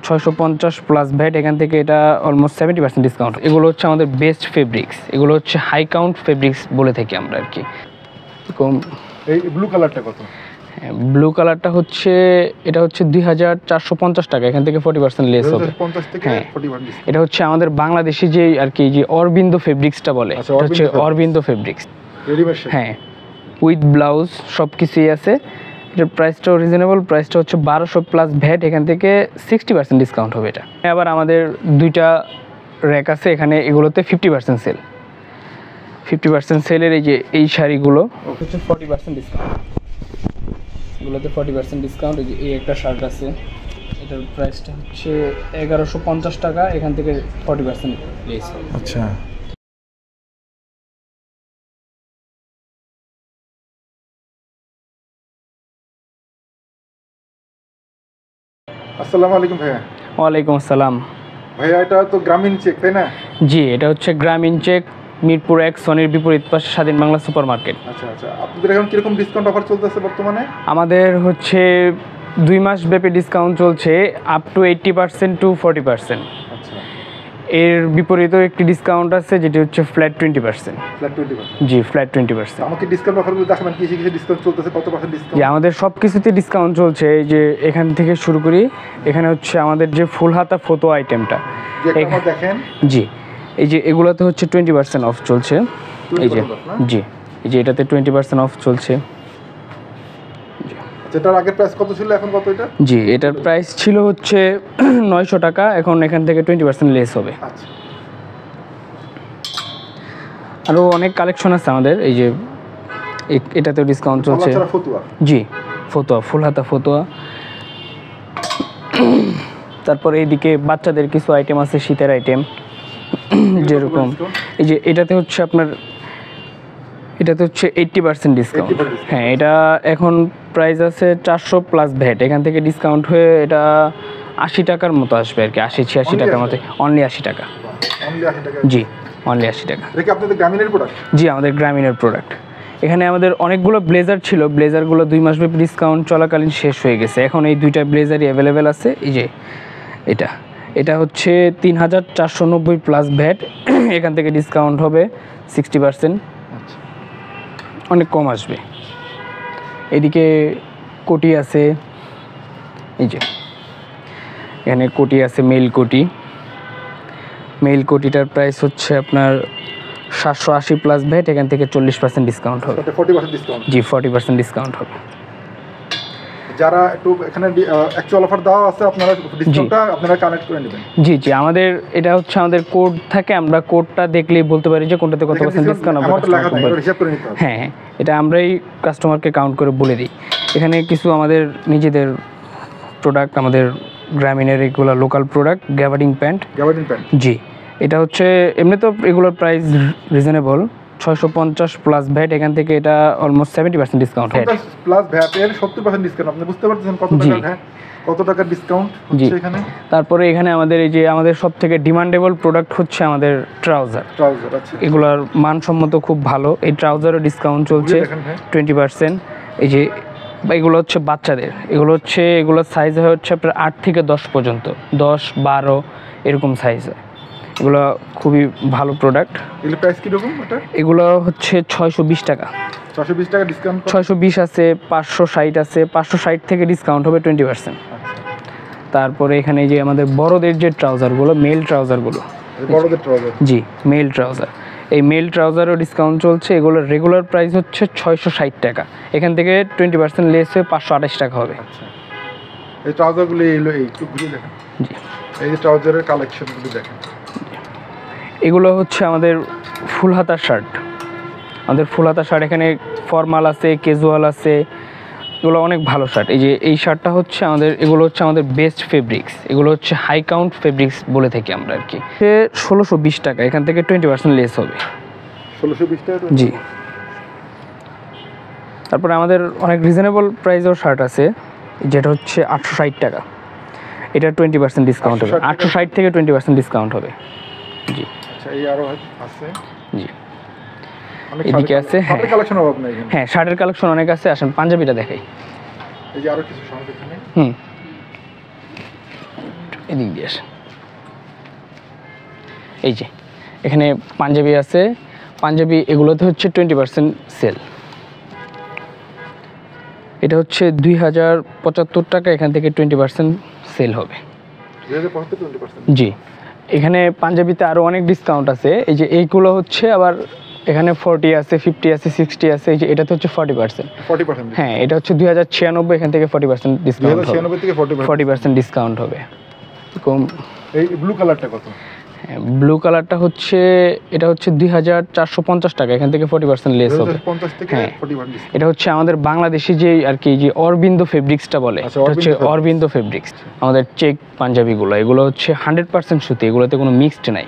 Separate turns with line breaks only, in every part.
650 plus VAT, এখান থেকে এটা অলমোস্ট 70% ডিসকাউন্ট। এগুলো হচ্ছে আমাদের বেস্ট ফেব্রিক্স, এগুলো হচ্ছে হাই কাউন্ট ফেব্রিক্স বলে থাকি আমরা আর কি।
এই ব্লু কালারটা কত?
ব্লু কালারটা হচ্ছে, এটা হচ্ছে 2450 টাকা, এখান থেকে 40% লেস হবে।
50 থেকে 40%।
এটা হচ্ছে আমাদের বাংলাদেশি যে আর কি যে অরবিন্দ ফেব্রিক্সটা বলে, এটা হচ্ছে অরবিন্দ ফেব্রিক্স
রেডিমেড।
হ্যাঁ, উইথ ব্লাউজ সব কিছুই আছে। এটার প্রাইসটাও রিজনেবল, প্রাইসটা হচ্ছে 1200 প্লাস ভ্যাট, এখান থেকে 60% ডিসকাউন্ট হবে এটা। আবার আমাদের দুইটা র্যাক আছে এখানে, এগুলোতে 50% সেল। 50% সেলের এই যে এই শাড়িগুলো হচ্ছে 40% ডিসকাউন্ট, এগুলোতে 40% ডিসকাউন্ট। এই যে এই একটা শার্ট আছে, এটার প্রাইসটা হচ্ছে 1150 টাকা, এখান থেকে 40% লেস হবে।
আচ্ছা, আসসালামু আলাইকুম ভাইয়া।
ওয়ালাইকুম আসসালাম
ভাইয়া, এটা তো গ্রামীণ চেক তাই না?
জি, এটা হচ্ছে গ্রামীণ চেক, মিরপুর 1 সনির বিপরীত পাশে স্বাধীন বাংলা সুপার মার্কেট।
আচ্ছা আচ্ছা, আপনাদের এখন কিরকম ডিসকাউন্ট অফার চলতেছে বর্তমানে?
আমাদের হচ্ছে 2 মাস ব্যাপী ডিসকাউন্ট চলছে, আপ টু 80% টু 40%।
আচ্ছা,
এর বিপরীতেও একটি ডিসকাউন্ট আছে যেটি হচ্ছে ফ্ল্যাট 20%।
ফ্ল্যাট 20%?
জি, ফ্ল্যাট 20%।
আমাকে ডিসকাউন্ট অফারগুলো দেখাবেন, কি কি ডিসকাউন্ট চলতেছে, কত পার্সেন্ট ডিসকাউন্ট?
জি, আমাদের সব কিছুতে ডিসকাউন্ট চলছে। এই যে এখান থেকে শুরু করি, এখানে হচ্ছে আমাদের যে ফুল হাতা ফটো আইটেমটা
দেখেন।
জি, এই যে এগুলোতে হচ্ছে 20% অফ চলছে। এই যে জি, এই যে এটাতে 20% অফ চলছে।
এটার আগের প্রাইস কত ছিল, এখন কত এটা?
জি, এটার প্রাইস ছিল হচ্ছে 900 টাকা, এখন এখান থেকে 20% লেস হবে।
আচ্ছা,
আরও অনেক কালেকশন আছে আমাদের। এই যে এটাতেও ডিসকাউন্ট চলছে। জি, ফতোয়া, ফুল হাতা ফতোয়া। তারপরে এইদিকে বাচ্চাদের কিছু আইটেম আছে, শীতের আইটেম, যেরকম এই যে এটাতে হচ্ছে আপনার, এটাতে হচ্ছে 80% ডিসকাউন্ট। হ্যাঁ, এটা এখন প্রাইস আছে 400 প্লাস ভ্যাট, এখান থেকে ডিসকাউন্ট হয়ে এটা 80 টাকার মতো আসবে আর কি, 80-86 টাকার মতো। অনলি 80 টাকা। জি, অনলি 80 টাকা।
এটা কি আপনাদের গ্রামীণের প্রোডাক্ট? জি,
আমাদের গ্রামীণের প্রোডাক্ট। এখানে আমাদের অনেকগুলো ব্লেজার ছিল, ব্লেজারগুলো 2 মাস ব্যাপী ডিসকাউন্ট চলাকালীন শেষ হয়ে গেছে। এখন এই দুইটা ব্লেজারই অ্যাভেলেবেল আছে। এই যে এটা হচ্ছে 3490 প্লাস ভ্যাট, এখান থেকে ডিসকাউন্ট হবে 60%, অনেক কম আসবে। এদিকে কোটি আছে, এই যে এখানে কোটি আছে, মেল কোটিটার প্রাইস হচ্ছে আপনার 780 প্লাস ভ্যাট, এখান থেকে 40% ডিসকাউন্ট হবে।
40% ডিসকাউন্ট? জি,
40% ডিসকাউন্ট হবে।
যারা একটু এখানে অ্যাকচুয়াল অফার দেওয়া আছে, আপনারা ডিসকাউন্টটা আপনারা কানেক্ট করে নেবেন।
জি, আমাদের এটা হচ্ছে আমাদের কোড থাকে, আমরা কোডটা দেখলেই বলতে পারি যে কোনটাতে কত পার্সেন্ট ডিসকাউন্ট হবে। হ্যাঁ, এটা আমরাই কাস্টমারকে কাউন্ট করে বলে দিই। এখানে কিছু আমাদের নিজেদের প্রোডাক্ট, আমাদের গ্রামীণের এগুলো লোকাল প্রোডাক্ট, গ্যাবার্ডিং প্যান্ট। জি, এটা হচ্ছে এমনি তো এগুলোর প্রাইস রিজনেবল, 650 প্লাস ভ্যাট, এখান থেকে এটা অলমোস্ট 70% ডিসকাউন্ট।
প্লাস ভ্যাট এর 70% ডিসকাউন্ট, আপনি বুঝতে পারছেন কত টাকা ডিসকাউন্ট হচ্ছে এখানে।
তারপরে এখানে আমাদের এই যে আমাদের সবথেকে ডিমান্ডেবল প্রোডাক্ট হচ্ছে আমাদের ট্রাউজার।
আচ্ছা,
এগুলোর মানসম্মত খুব ভালো। এই ট্রাউজারও ডিসকাউন্ট চলছে 20%। এই যে এগুলো হচ্ছে বাচ্চাদের, এগুলোর সাইজ হচ্ছে আপনার 8 থেকে 10 পর্যন্ত, 10, 12 এরকম সাইজ হয়। এগুলো খুবই ভালো প্রোডাক্ট।
এগুলো প্রাইস কি রকম?
এগুলো হচ্ছে 620 টাকা।
620 টাকা ডিসকাউন্ট?
620 আছে, 560 আছে, 560 থেকে ডিসকাউন্ট হবে 20%। তারপরে এখানে যে আমাদের বড়দের যে ট্রাউজারগুলো, মেল ট্রাউজারগুলো, জি, মেল ট্রাউজার, এই মেল ট্রাউজারও ডিসকাউন্ট চলছে। এগুলোর রেগুলার প্রাইস হচ্ছে 660 টাকা, এখান থেকে 20% লেস হয়ে 528 টাকা হবে।
এই ট্রাউজারগুলো একটু ঘুরে দেখেন।
জি,
এই যে ট্রাউজারের কালেকশনগুলো দেখেন।
এগুলো হচ্ছে আমাদের ফুল হাতা শার্ট। এখানে ফর্মাল আছে, ক্যাজুয়াল আছে, এগুলো অনেক ভালো শার্ট। এই যে এই শার্টটা হচ্ছে এগুলো হচ্ছে আমাদের বেস্ট ফেব্রিক্স, এগুলো হচ্ছে হাই কাউন্ট ফেব্রিক্স বলে থাকি আমরা আর কি। 1620 টাকা, এখান থেকে 20% লেস হবে।
1620 টাকা? জি।
তারপরে আমাদের অনেক রিজনেবল প্রাইসের শার্ট আছে, যেটা হচ্ছে 860 টাকা, এটা 20% ডিসকাউন্ট হবে। 860 থেকে 20% ডিসকাউন্ট হবে। জি,
আচ্ছা, এই আরো আছে? জি,
এদিকে আছে। হ্যাঁ, শার্টের কালেকশন অনেক আছে। আসেন পাঞ্জাবিটা দেখাই।
এই যে আরো কিছু শার্ট এখানে।
এদিক দিয়ে আসেন। এই যে এখানে পাঞ্জাবি আছে, পাঞ্জাবি এগুলোতে হচ্ছে 20% সেল। এটা হচ্ছে 2075 টাকা, এখান থেকে 20% সেল হবে।
20%
জি, এখানে পাঞ্জাবিতে আরও অনেক ডিসকাউন্ট আছে। এই যে এইগুলো হচ্ছে আবার এখানে 40 আছে, 50 আছে, 60 আছে। এই যে এটাতে হচ্ছে 40%। হ্যাঁ, এটা হচ্ছে 2096, এখান থেকে 40% ডিসকাউন্ট হবে।
2096 থেকে
40% ডিসকাউন্ট হবে। কম।
এই ব্লু কালারটা কত?
ব্লু কালারটা হচ্ছে, এটা হচ্ছে 2450 টাকা, এখান থেকে 40% লেস হবে।
50 থেকে
হ্যাঁ,
40% ডিসকাউন্ট।
এটা হচ্ছে আমাদের বাংলাদেশি যে আর কি যে অরবিন্দ ফেব্রিক্সটা বলে,
আচ্ছা,
এটা হচ্ছে অরবিন্দ ফেব্রিক্স। আমাদের চেক পাঞ্জাবিগুলো এগুলো হচ্ছে 100% সুতি, এগুলোতে কোনো মিক্সড নাই।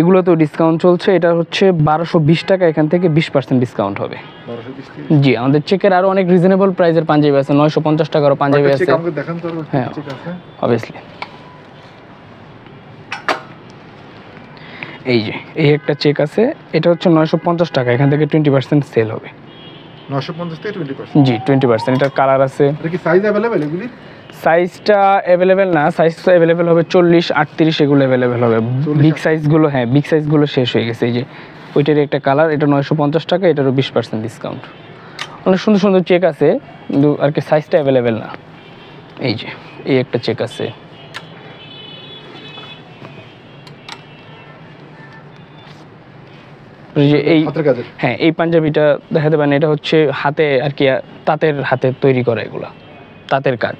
এগুলোতেও ডিসকাউন্ট চলছে। এটা হচ্ছে 1220 টাকা, এখান থেকে 20% ডিসকাউন্ট হবে।
1220 টাকা।
জি, আমাদের চেকের আরও অনেক রিজনেবল প্রাইসের পাঞ্জাবি আছে, 950 টাকারও পাঞ্জাবি আছে।
চেক আমাকে দেখান তো।
হ্যাঁ,
ঠিক আছে,
অবভিয়াসলি। এই যে এই একটা চেক আছে, এটা হচ্ছে 950 টাকা, এখান থেকে 20% সেল হবে।
950 থেকে 20%।
জি, 20%। এটার কালার আছে।
এটা কি সাইজ अवेलेबल এগুলি?
সাইজটা অ্যাভেলেবেল না, সাইজ তো অ্যাভেলেবেল হবে 40, 38 এগুলো অ্যাভেলেবেল হবে। বিগ সাইজগুলো, হ্যাঁ বিগ সাইজগুলো শেষ হয়ে গেছে। এই যে ওইটার একটা কালার, এটা 950 টাকা, এটারও 20% ডিসকাউন্ট। অনেক সুন্দর সুন্দর চেক আছে, কিন্তু আর কি সাইজটা অ্যাভেলেবেল না। এই যে এই একটা চেক আছে। যে এই হ্যাঁ, এই পাঞ্জাবিটা দেখাতে পারেন, এটা হচ্ছে হাতে আর কি তাঁতের হাতে তৈরি করা, এগুলো তাঁতের কাজ,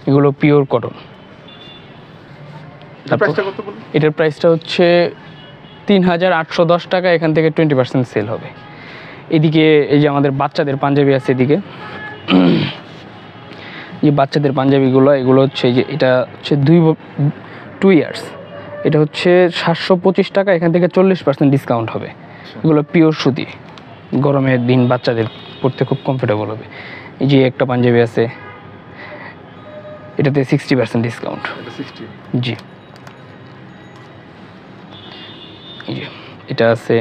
এগুলো পিওর কটন। এটার প্রাইসটা হচ্ছে 3810 টাকা, এখান থেকে 20% সেল হবে। এদিকে এই যে আমাদের বাচ্চাদের পাঞ্জাবি আছে, এদিকে যে বাচ্চাদের পাঞ্জাবিগুলো, এগুলো হচ্ছে যে এটা হচ্ছে 2 ইয়ার্স, এটা হচ্ছে 725 টাকা, এখান থেকে 40% ডিসকাউন্ট হবে। এগুলো পিওর সুতি, গরমের দিন বাচ্চাদের পরতে খুব কমফোর্টেবল হবে। এই যে একটা পাঞ্জাবি আছে, এটাতে 60% ডিসকাউন্ট। জি, এই যে এটা আছে,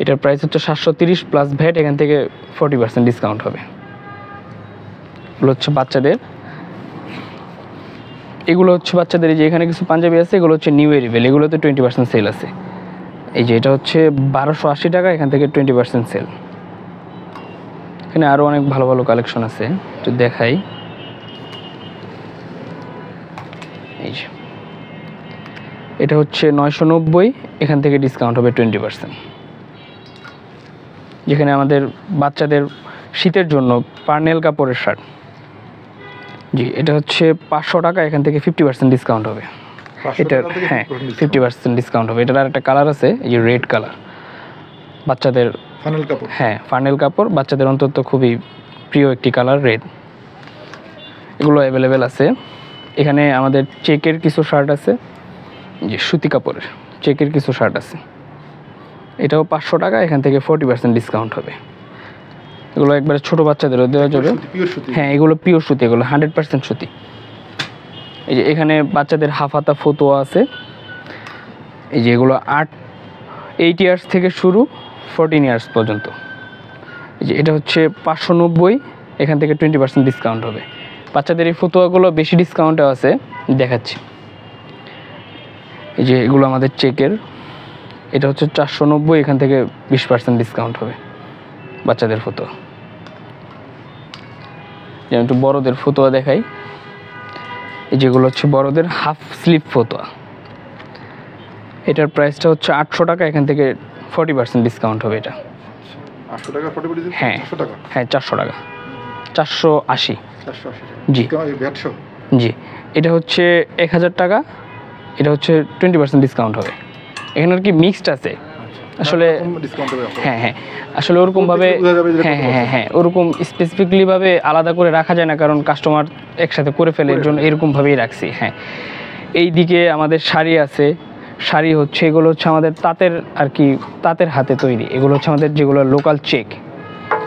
এটার প্রাইস হচ্ছে 730 প্লাস ভ্যাট, এখান থেকে 40% ডিসকাউন্ট হবে। এগুলো হচ্ছে বাচ্চাদের, এগুলো হচ্ছে বাচ্চাদের। এই যে এখানে কিছু পাঞ্জাবি আছে, এগুলো হচ্ছে নিউ এরিভেল, এগুলোতে 20% সেল আছে। এই যে এটা হচ্ছে 1280 টাকা, এখান থেকে 20% সেল। এখানে আরও অনেক ভালো ভালো কালেকশন আছে, একটু দেখাই। এই যে এটা হচ্ছে 990, এখান থেকে ডিসকাউন্ট হবে 20%। যেখানে আমাদের বাচ্চাদের শীতের জন্য পার্নেল কাপড়ের শার্ট। জি, এটা হচ্ছে 500 টাকা, এখান থেকে 50% ডিসকাউন্ট হবে। এটার হ্যাঁ 50% ডিসকাউন্ট হবে। এটার আর একটা কালার আছে, এই যে রেড কালার, বাচ্চাদের
ফানেল কাপড়। হ্যাঁ,
ফানেল কাপড়, বাচ্চাদের অন্তত খুবই প্রিয় একটি কালার, রেড। এগুলো অ্যাভেলেবেল আছে। এখানে আমাদের চেকের কিছু শার্ট আছে, যে সুতি কাপড়ের চেকের কিছু শার্ট আছে, এটাও 500 টাকা, এখান থেকে 40% ডিসকাউন্ট হবে। এগুলো একবারে ছোটো বাচ্চাদেরও দেওয়া যাবে। হ্যাঁ, এগুলো পিওর সুতি, এগুলো 100% সুতি। এই যে এখানে বাচ্চাদের হাফ হাতা ফতুয়া আছে, এই যে এগুলো 8 ইয়ার্স থেকে শুরু 14 ইয়ার্স পর্যন্ত। এই যে এটা হচ্ছে 590, এখান থেকে 20% ডিসকাউন্ট হবে। বাচ্চাদের এই ফতুয়াগুলো বেশি ডিসকাউন্টে আছে, দেখাচ্ছি। এই যে এগুলো আমাদের চেকের, এটা হচ্ছে 490, এখান থেকে 20% ডিসকাউন্ট হবে বাচ্চাদের ফতুয়া। যেমন একটু বড়দের ফতুয়া দেখাই, এই যেগুলো হচ্ছে বড়দের হাফ স্লিভ ফতুয়া, এটার প্রাইসটা হচ্ছে 800 টাকা, এখান থেকে 40% ডিসকাউন্ট হবে। এটা
800 টাকা 40%?
হ্যাঁ
400 টাকা।
হ্যাঁ 400 টাকা, 480। জি জি, এটা হচ্ছে 1000 টাকা, এটা হচ্ছে 20% ডিসকাউন্ট হবে। এখানে আর কি মিক্সড আছে আসলে। হ্যাঁ হ্যাঁ, আসলে ওরকমভাবে হ্যাঁ হ্যাঁ হ্যাঁ ওরকম স্পেসিফিকলিভাবে আলাদা করে রাখা যায় না, কারণ কাস্টমার একসাথে করে ফেলে, এর জন্য এরকমভাবেই রাখছি। হ্যাঁ, এই দিকে আমাদের শাড়ি আছে, শাড়ি হচ্ছে এগুলো হচ্ছে আমাদের তাঁতের আর কি, তাঁতের হাতে তৈরি। এগুলো হচ্ছে আমাদের যেগুলো লোকাল চেক,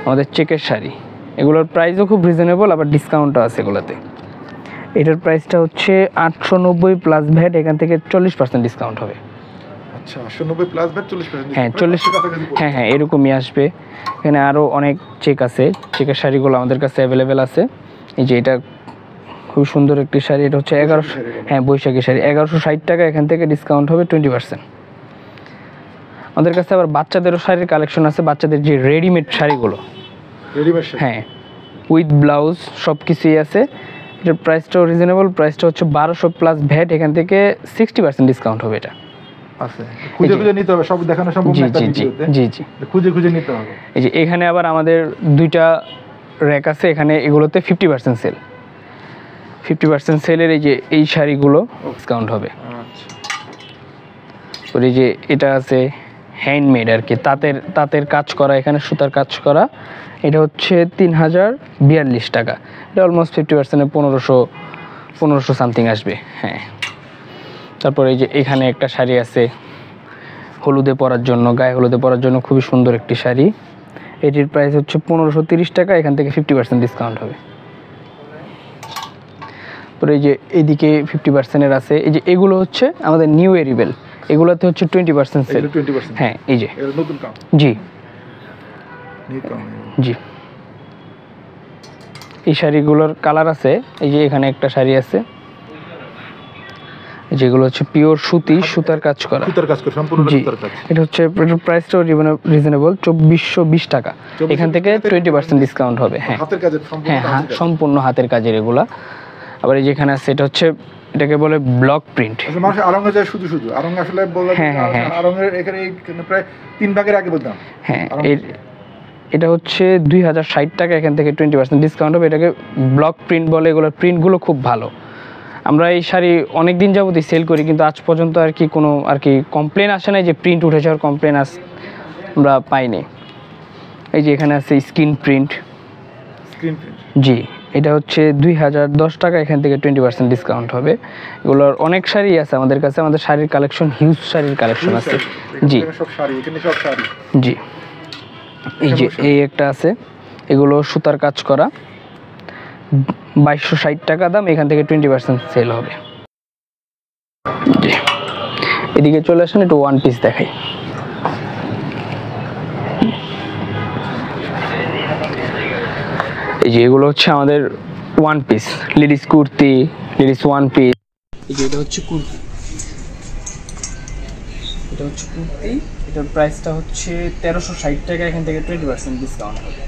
আমাদের চেকের শাড়ি। এগুলোর প্রাইসও খুব রিজনেবল, আবার ডিসকাউন্টও আছে এগুলোতে। এটার প্রাইসটা হচ্ছে 890 প্লাস ভ্যাট, এখান থেকে 40% ডিসকাউন্ট হবে।
আচ্ছা, 890 প্লাস ভ্যাট 40%?
হ্যাঁ 40, হ্যাঁ হ্যাঁ এরকমই আসবে। এখানে আরও অনেক চেক আছে, চেকের শাড়িগুলো আমাদের কাছে অ্যাভেলেবেল আছে। এই যে এটা খুব সুন্দর একটি শাড়ি, এটা হচ্ছে 1100, হ্যাঁ বৈশাখী শাড়ি 1160 টাকা, এখান থেকে ডিসকাউন্ট হবে 20%। আমাদের কাছে আবার বাচ্চাদেরও শাড়ির কালেকশন আছে, বাচ্চাদের যে রেডিমেড শাড়িগুলো, হ্যাঁ উইথ ব্লাউজ সব কিছুই আছে। এটার প্রাইসটাও রিজনেবল, প্রাইসটা হচ্ছে 1200 প্লাস ভ্যাট, এখান থেকে 60% ডিসকাউন্ট হবে এটা।
আছে খুঁজে খুঁজে নিতে হবে, সব দেখানো সম্ভব না একটা ভিডিওতে।
জি জি
খুঁজে খুঁজে নিতে হবে।
এই যে এখানে আবার আমাদের দুইটা র‍্যাক আছে, এখানে এগুলোতে 50% সেল, 50% সেলের এই যে এই শাড়িগুলো ডিসকাউন্ট হবে।
আচ্ছা,
ওর এই যে এটা আছে হ্যান্ডমেড আর কি, তাঁতের কাজ করা, এখানে সুতার কাজ করা, এটা হচ্ছে 3042 টাকা, এটা অলমোস্ট 50%-এ 1500 সামথিং আসবে। হ্যাঁ, তারপর এই যে এখানে একটা শাড়ি আছে হলুদে পরার জন্য, গায়ে হলুদে পরার জন্য খুবই সুন্দর একটি শাড়ি, এটির প্রাইস হচ্ছে 1530 টাকা, এখান থেকে 50% ডিসকাউন্ট হবে। তারপর এই যে এইদিকে 50%-এর আছে, এই যে এগুলো হচ্ছে আমাদের নিউ এরিবেল, এগুলোতে হচ্ছে 20% সেল।
20%?
হ্যাঁ এই যে
এটা নতুন কাম।
জি
নিউ কাম।
জি, এই শাড়িগুলোর কালার আছে, এই যে এখানে একটা শাড়ি আছে, যেগুলো হচ্ছে পিওর সুতার কাজ করা,
সম্পূর্ণ সুতার কাজ।
এটা হচ্ছে এটার প্রাইসটাও রিজনেবল 2420 টাকা, এখান থেকে 20% ডিসকাউন্ট হবে। হ্যাঁ
হাতের কাজের,
হ্যাঁ সম্পূর্ণ হাতের কাজের এগুলা। আবার এই যেখানে আছে এটা হচ্ছে, এটাকে বলে ব্লক প্রিন্ট।
আসলে মানুষ আরঙে যায় শুধু আরঙে আসলে বলতে আরঙের এখানে প্রায় 3 ভাগের আগে বলতাম। হ্যাঁ,
এটা হচ্ছে 2060 টাকা, এখান থেকে 20% ডিসকাউন্ট হবে, এটাকে ব্লক প্রিন্ট বলে। এগুলোর প্রিন্টগুলো খুব ভালো, আমরা এই শাড়ি অনেক দিন যাবতই সেল করি, কিন্তু আজ পর্যন্ত আর কি কোনো কমপ্লেন আসে নাই যে প্রিন্ট উঠে যাওয়ার কমপ্লেন আমরা পাইনি। এই যে এখানে আছে স্ক্রিন প্রিন্ট, জি এটা হচ্ছে 2010 টাকা, এখান থেকে 20% ডিসকাউন্ট হবে। এগুলোর অনেক শাড়ি আছে আমাদের কাছে, আমাদের শাড়ির কালেকশন হিউজ শাড়ির কালেকশন আছে। জি জি, এই যে এই একটা আছে, এগুলো সুতার কাজ করা, 2260 টাকা দাম, এখান থেকে 20% সেল হবে। এদিকে চলে আসেন, একটু ওয়ান পিস দেখাই। এই যে এগুলো হচ্ছে আমাদের one piece, ladies kurti, ladies one piece. এই যে এটা হচ্ছে কুর্তি, এটার প্রাইসটা হচ্ছে 1360 টাকা, এখান থেকে 20% ডিসকাউন্ট হবে।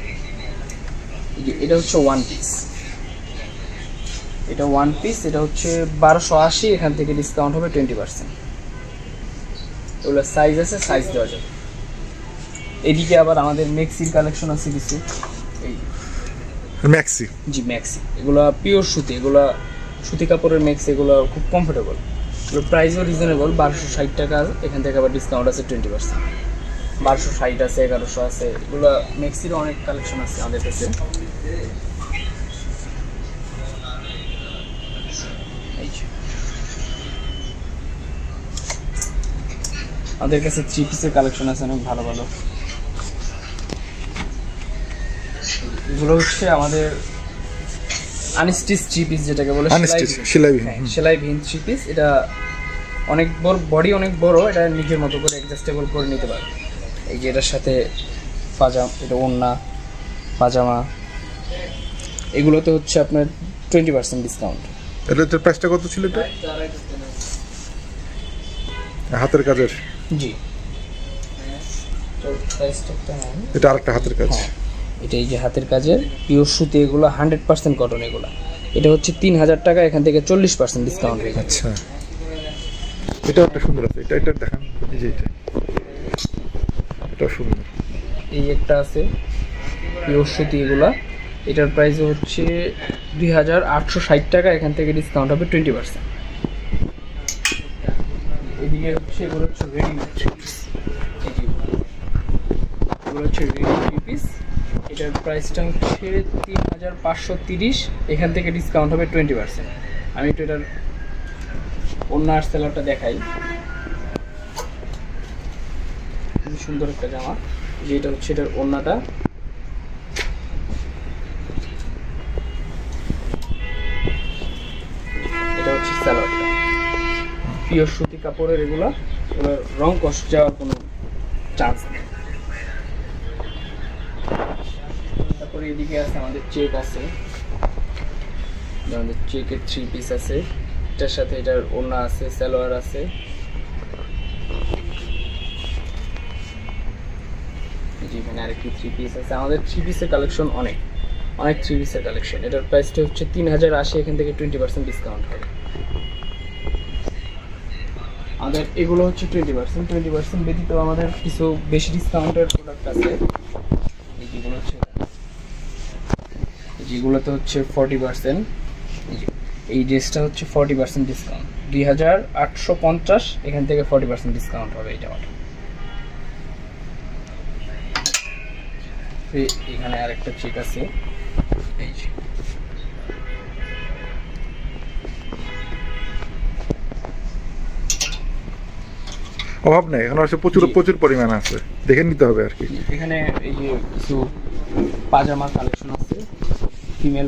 এই যে এটা হচ্ছে ওয়ান পিস, এটা ওয়ান পিস, এটা হচ্ছে 1280, এখান থেকে ডিসকাউন্ট হবে 20%। এগুলো সাইজ আছে, সাইজ দেওয়া যাবে। এদিকে আবার আমাদের মেক্সির কালেকশন আছে কিছু, এই
ম্যাক্সি,
জি ম্যাক্সি, এগুলো পিওর সুতি, এগুলো সুতি কাপড়ের ম্যাক্সি, এগুলো খুব কমফোর্টেবল, এগুলো প্রাইসও রিজনেবল 1260 টাকা, এখান থেকে আবার ডিসকাউন্ট আছে 20%, 1260 আছে, 1100 আছে, এগুলো ম্যাক্সির অনেক কালেকশন আছে আমাদের কাছে। আমাদের কাছে 3 পিসের কালেকশন আছে অনেক ভালো ভালো। এগুলো হচ্ছে আমাদের আনস্টিচ 3 পিস, যেটাকে বলে সেলাইবিহীন 3 পিস। এটা অনেক বড়, বডি অনেক বড়, এটা নিজের মতো করে অ্যাডজাস্টেবল করে নিতে পারে। এই যে এটার সাথে পাজামা, এটা ওড়না, পাজামা, এগুলোতে হচ্ছে আপনার 20% ডিসকাউন্ট।
এটার প্রাইসটা কত ছিল? এটা হাতের কাজের,
জি
এটা আরেকটা হাতের কাজ।
এটা এই যে হাতের কাজের পিওর সুতি, এগুলো 100% কটন, এগুলো এটা হচ্ছে 3000 টাকা, এখান থেকে 40% ডিসকাউন্ট হয়ে যাচ্ছে।
আচ্ছা, এটা একটা সুন্দর আছে, এটা দেখান, এই যে এটা সুন্দর।
এই একটা আছে পিওর সুতি, এগুলা এটার প্রাইস হচ্ছে 2860 টাকা, এখান থেকে ডিসকাউন্ট হবে 20%। এদিকে হচ্ছে এগুলো হচ্ছে রেডিমেড 3 পিস, এগুলো হচ্ছে রেডিমেড 3 পিস, এটার প্রাইসটা হচ্ছে 3530, এখান থেকে ডিসকাউন্ট হবে 20%। আমি একটু এটার ওড়না আর সেলারটা দেখাই। খুব সুন্দর একটা জামা, যেটা হচ্ছে এটার ওড়নাটা, এটা হচ্ছে সেলারটা, পিওর সুতি কাপড়ের, এগুলো রং কষ্ট যাওয়ার কোনো চান্স নেই। তারপরে এদিকে আছে আমাদের চেক আছে, আমাদের চেকের 3 পিস আছে, এটার সাথে এটার ওড়না আছে, সালোয়ার আছে। যেখানে আরেকটি 3 পিস আছে, আমাদের 3 পিসের কালেকশন অনেক 3 পিসের কালেকশন। এটার প্রাইসটা হচ্ছে 3080, এখান থেকে 20% ডিসকাউন্ট হবে। আমাদের এগুলো হচ্ছে 20% ব্যতীত আমাদের কিছু বেশি ডিসকাউন্টের প্রোডাক্ট আছে। যেগুলোতে হচ্ছে 40%। এই ড্রেসটা হচ্ছে 40% ডিসকাউন্ট, 2850, এখান থেকে 40% ডিসকাউন্ট হবে। এটা আমাদের এখানে আরেকটা চেক আছে, এই যে
অভাব নেই, এখানে আছে প্রচুর পরিমাণ আছে, দেখে নিতে হবে আর কি।
এখানে এই যে কিছু পাজামা কালেকশন আছে, ফিমেল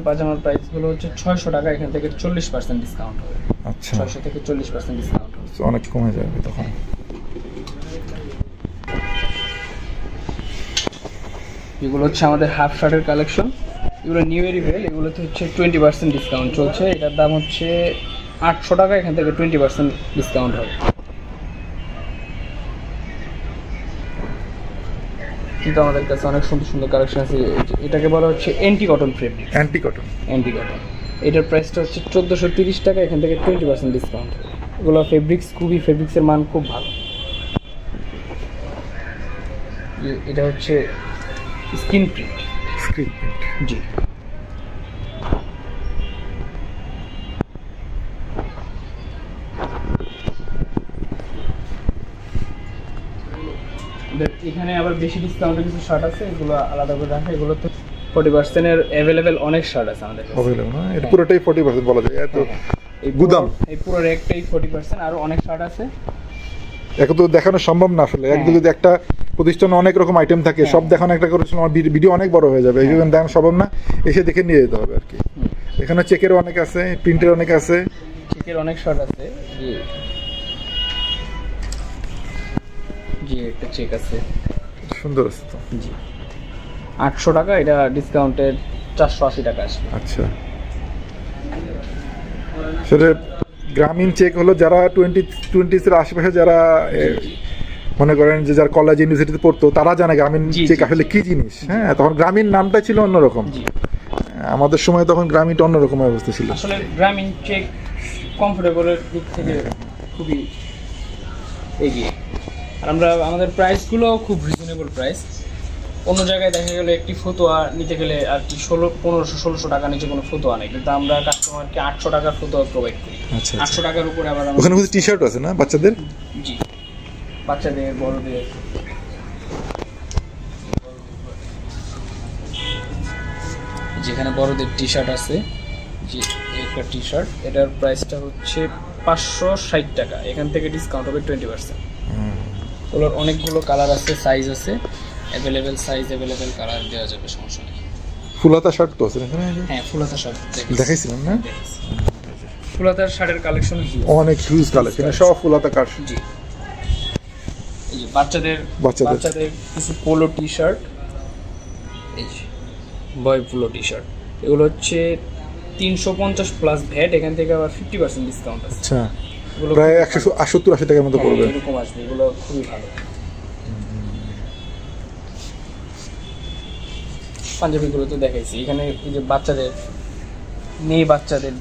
পাজামার প্রাইস গুলো হচ্ছে 600 টাকা, এখান থেকে 40% ডিসকাউন্ট হবে।
আচ্ছা,
600 থেকে 40% ডিসকাউন্ট হবে,
অনেক কমে যাবে তখন।
এগুলো হচ্ছে আমাদের হাফ শার্টের কালেকশন, এগুলো নিউ এরিভেল, এগুলোতে হচ্ছে 20% ডিসকাউন্ট চলছে। এটার দাম হচ্ছে 800 টাকা, এখান থেকে 20% ডিসকাউন্ট হবে। কিন্তু আমাদের কাছে অনেক সুন্দর কালেকশন আছে। এটাকে বলা হচ্ছে anti cotton fabric, anti cotton. এটার প্রাইসটা হচ্ছে 1430 টাকা, এখান থেকে 20% ডিসকাউন্ট হবে। এগুলো ফেব্রিক্সের মান খুব ভালো। এটা হচ্ছে স্ক্রিন প্রিন্ট, জি। এখানে আবার বেশি ডিসকাউন্টের কিছু শার্ট আছে, এগুলো আলাদা করে রাখা। এগুলো তো 40% এর अवेलेबल অনেক শার্ট আছে আমাদের কাছে।
अवेलेबल না, এটা পুরোটাই 40% বলা যায়। এত গুদাম,
এই পুরো রেকটাই 40%, আর অনেক শার্ট আছে।
এখন তো দেখানো সম্ভব না আসলে। একদম যদি একটা প্রতিষ্ঠানে অনেক রকম আইটেম থাকে, সব দেখানো একটা করে আমার ভিডিও অনেক বড় হয়ে যাবে, এই জন্য দেখানো সম্ভব না, এসে দেখে নিয়ে যেতে হবে আর কি। এখানে চেকের অনেক আছে, প্রিন্টের অনেক আছে,
চেকের অনেক শার্ট আছে। জি একটা চেক আছে,
সুন্দর আছে তো।
জি 800 টাকা, এটা ডিসকাউন্টের 480 টাকা আসবে।
আচ্ছা, সেটা গ্রামীণ চেক হলো যারা 20s এর আশেপাশে যারা মনে করেন যে যারা কলেজ ইউনিভার্সিটিতে পড়তো, তারা জানে গ্রামীণ চেক আসলে কি জিনিস। হ্যাঁ, তখন গ্রামীণ নামটা ছিল অন্যরকম, আমাদের সময় তখন গ্রামীণটা অন্যরকম অবস্থা ছিল।
আসলে গ্রামীণ চেক কমফোর্টেবলের দিক থেকে খুবই এগিয়ে, আর আমাদের প্রাইসগুলো খুব রিজনেবল প্রাইস। অন্য জায়গায় দেখা গেলে একটি ফতোয়া নিতে গেলে আর কি 1500-1600 টাকা নিচে কোনো ফতোয়া নেই, কিন্তু আমরা কাস্টমারকে 800 টাকার ফতোয়া প্রোভাইড করি। 800 টাকার উপরে আবার
ওখানে কিছু টি শার্ট আছে না বাচ্চাদের?
জি, বাচ্চাদের, বড়দের। যেখানে বড়দের টি শার্ট আছে, যে একটা টি শার্ট, এটার প্রাইসটা হচ্ছে 560 টাকা, এখান থেকে ডিসকাউন্ট হবে 20%। ওগুলোর অনেকগুলো কালার আছে, সাইজ আছে, অ্যাভেলেবেল সাইজ, অ্যাভেলেবেল কালার দেওয়া যাবে, সমস্যা নেই।
ফুলাতা শার্ট তো আছে এখানে?
হ্যাঁ, ফুলাতা শার্ট
দেখাইছিলাম না?
ফুলাতার শার্টের কালেকশন
অনেক হিউজ কালেকশন, সব ফুলাতা কাট।
জি, এই যে বাচ্চাদের কিছু পোলো টি শার্ট, এই যে বয় পোলো টি শার্ট, এগুলো হচ্ছে 350 প্লাস ভ্যাট, এখান থেকে আবার 50% ডিসকাউন্ট আছে।
আচ্ছা, প্রায় 170-80 টাকার মতো পড়বে,
এরকম আসবে। এগুলো খুবই ভালো। পাঞ্জাবিগুলো তো দেখাইছি। এখানে এই যে মেয়ে বাচ্চাদের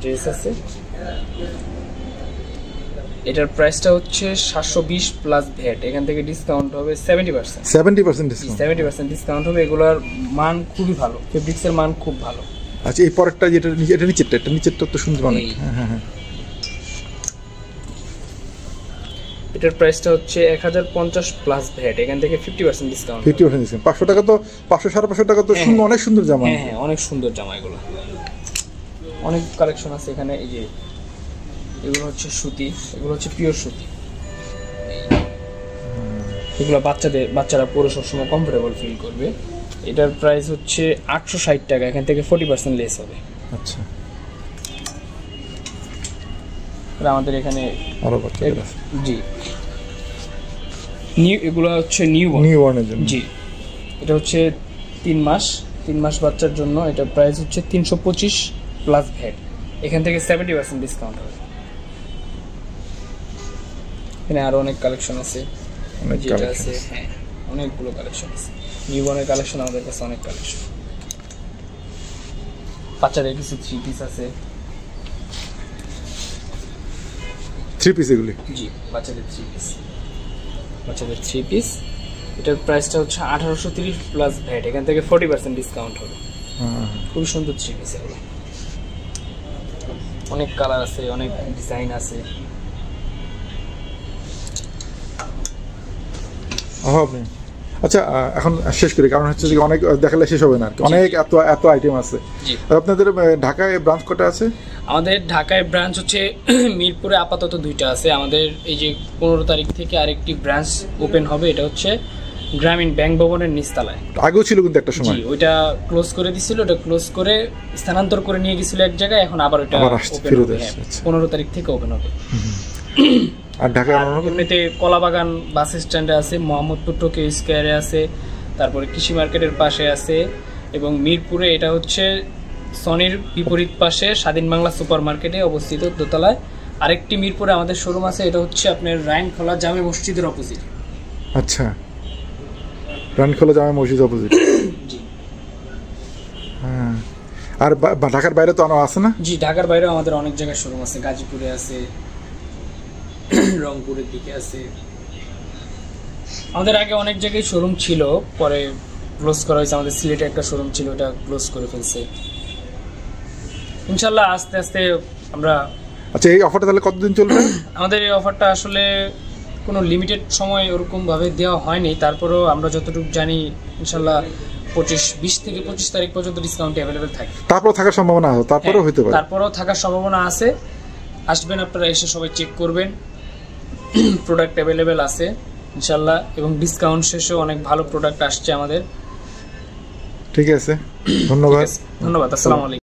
ড্রেস আছে, এটার প্রাইসটা হচ্ছে 720 প্লাস ভ্যাট, এখান থেকে ডিসকাউন্ট হবে 70% ডিসকাউন্ট হবে। এগুলোর মান খুবই ভালো, ফেব্রিক্সের মান খুব ভালো।
আচ্ছা, এই পরেরটা যেটা নিচেরটা তো সুন্দর অনেক। হ্যাঁ,
এটার প্রাইসটা হচ্ছে 1050 প্লাস ভ্যাট, এখান থেকে 50% ডিসকাউন্ট।
500 টাকা তো, 500-550 টাকা তো অনেক সুন্দর জামা।
হ্যাঁ, অনেক সুন্দর জামা। এগুলো অনেক কালেকশন আছে এখানে। এই যে এগুলো হচ্ছে সুতি, এগুলো হচ্ছে পিওর সুতি। এগুলো বাচ্চারা পরে সবসময় কমফোর্টেবল ফিল করবে। এটার প্রাইস হচ্ছে 860 টাকা, এখান থেকে 40% লেস হবে।
আচ্ছা,
আমাদের এখানে
আরো বাচ্চাদের আছে।
জি, এগুলো হচ্ছে নিউ
বর্নের জন্য।
জি, এটা হচ্ছে 3 মাস বাচ্চার জন্য। এটা প্রাইস হচ্ছে 325 প্লাস ভ্যাট। এখান থেকে 70% ডিসকাউন্ট হবে। এখানে আরো অনেক কালেকশন আছে, যেটা আছে হ্যাঁ অনেকগুলো কালেকশন আছে। নিউবর্নের কালেকশন আমাদের কাছে অনেক কালেকশন। বাচ্চাদের কিছু 3 পিস আছে।
3 পিস এগুলি?
জি, বাচ্চাদের 3 পিস। এটার প্রাইসটা হচ্ছে 1830 প্লাস ভ্যাট। এখান থেকে 40% ডিসকাউন্ট হবে। খুবই সুন্দর 3 পিস এগুলো। অনেক কালার আছে, অনেক ডিজাইন আছে।
আচ্ছা, এখন শেষ করি, কারণ হচ্ছে যে অনেক দেখালে শেষ হবে না, অনেক এত আইটেম আছে। আপনাদের ঢাকায় ব্রাঞ্চ কটা আছে?
আমাদের ঢাকায় ব্রাঞ্চ হচ্ছে মিরপুরে আপাতত 2টা আছে। আমাদের এই যে 15 তারিখ থেকে আরেকটি ব্রাঞ্চ ওপেন হবে, এটা হচ্ছে গ্রামীণ ব্যাংক ভবনের নিচতলায়।
আগেও ছিল কিন্তু একটা সময়,
ওইটা ক্লোজ করে দিছিল। ওটা ক্লোজ করে স্থানান্তর করে নিয়ে গেছিল এক জায়গায়, এখন আবার ওটা ওপেন হবে। 15 তারিখ থেকে ওপেন হবে।
আর ঢাকা
এমনিতে কলাবাগান বাস স্ট্যান্ডে আছে, মোহাম্মদপুর টোকিও স্কয়ারে আছে, তারপরে কৃষি মার্কেটের পাশে আছে, এবং মিরপুরে এটা হচ্ছে সনির বিপরীত পাশে স্বাধীন বাংলা সুপার মার্কেটে অবস্থিত দোতলায়। আরেকটি মিরপুরে আমাদের শোরুম আছে, এটা হচ্ছে আপনার রাইনখোলা জামে মসজিদের অপোজিট।
আচ্ছা, রাইনখোলা জামে মসজিদ অপোজিট।
জি।
হ্যাঁ, আর ঢাকার বাইরে তো আছে না?
জি, ঢাকার বাইরেও আমাদের অনেক জায়গায় শোরুম আছে। গাজীপুরে আছে, রংপুরের দিকে আছে। আমাদের আগে অনেক জায়গায় শোরুম ছিল, পরে ক্লোজ করা হয়েছে। আমাদের সিলেটে একটা শোরুম ছিল, ওটা ক্লোজ করে ফেলছে। ইনশাল্লাহ আস্তে আস্তে আমরা।
আচ্ছা, এই অফারটা তাহলে কতদিন চলবে?
আমাদের এই অফারটা আসলে কোনো লিমিটেড সময় ওরকম ভাবে দেওয়া হয়নি, তারপরেও আমরা যতটুকু জানি ইনশাল্লাহ 20 থেকে 25 তারিখ পর্যন্ত ডিসকাউন্ট অ্যাভেলেবেল থাকে।
তারপরও থাকার সম্ভাবনা আছে? তারপরেও হতে পারে,
তারপরেও থাকার সম্ভাবনা আছে। আসবেন আপনারা, এসে সবাই চেক করবেন। প্রোডাক্ট অ্যাভেলেবেল আছে ইনশাল্লাহ, এবং ডিসকাউন্ট শেষেও অনেক ভালো প্রোডাক্ট আসছে আমাদের।
ঠিক আছে, ধন্যবাদ।
আসসালামু আলাইকুম।